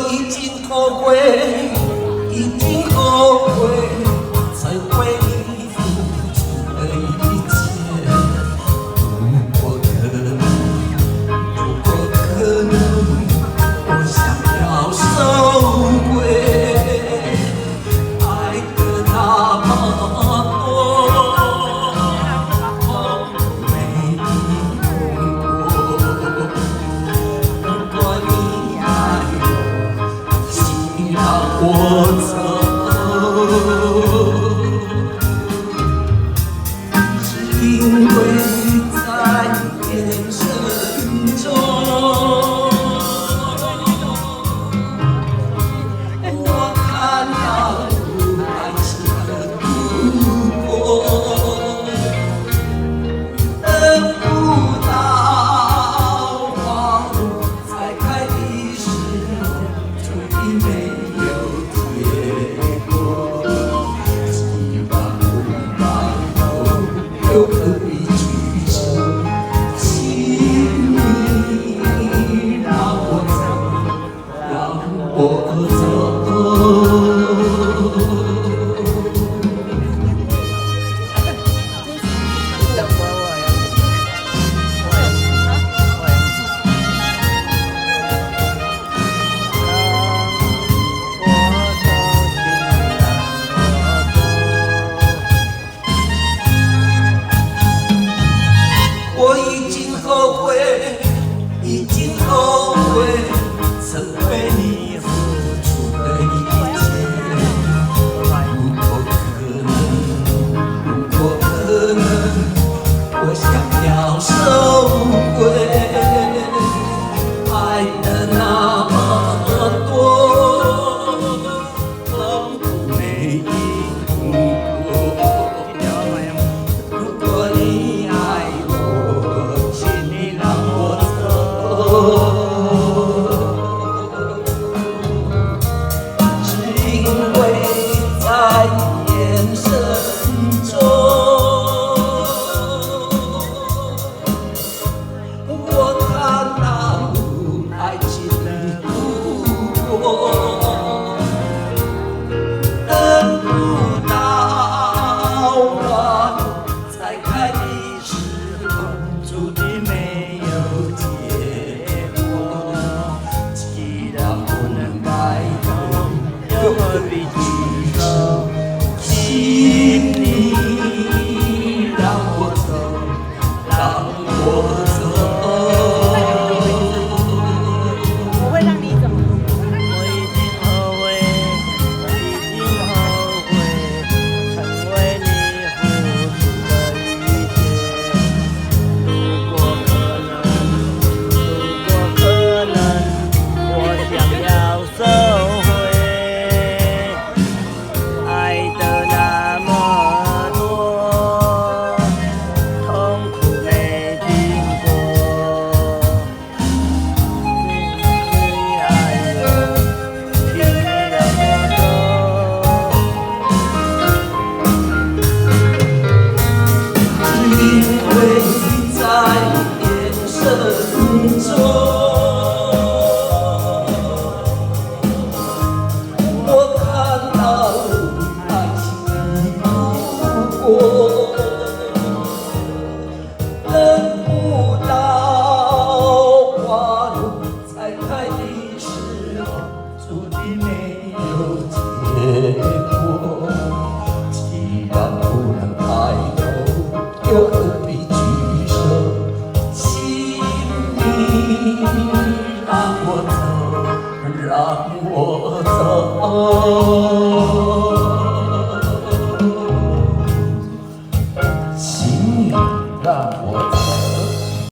我已经后悔，已经后悔，才为你付出了一切。如果可能，如果可能，我想要收回爱的那么多，没痛过。如果你爱我，请让我走。是因为在眼神中，我看到爱情的突破，等不到花才开的时候，注定没有结果。希望不白头，又何必取舍？请你让我走，让我走。我已经后悔，已经后悔，曾为你付出的一切。如果可能，如果可能，我想要收回爱的那么多，痛苦没赢过。如果你爱我，请你让我走。只因为在眼神中，我看到爱情的突破，等不到花才开的时候，注定没有结果。既然不能白头，又何必举手？请你让我走，让我走。我会让你走。我已经后悔，已经后悔，曾为你付出的一切。如果可能，如果可能，我想要收回爱的那么多，痛苦没经过。你爱我，请你让我走。只因为在眼神中，我看到爱情的突破，等不到花朵才开的时候，注定没有结果。既然不能白头，又何必举手？请你让我走，让我走。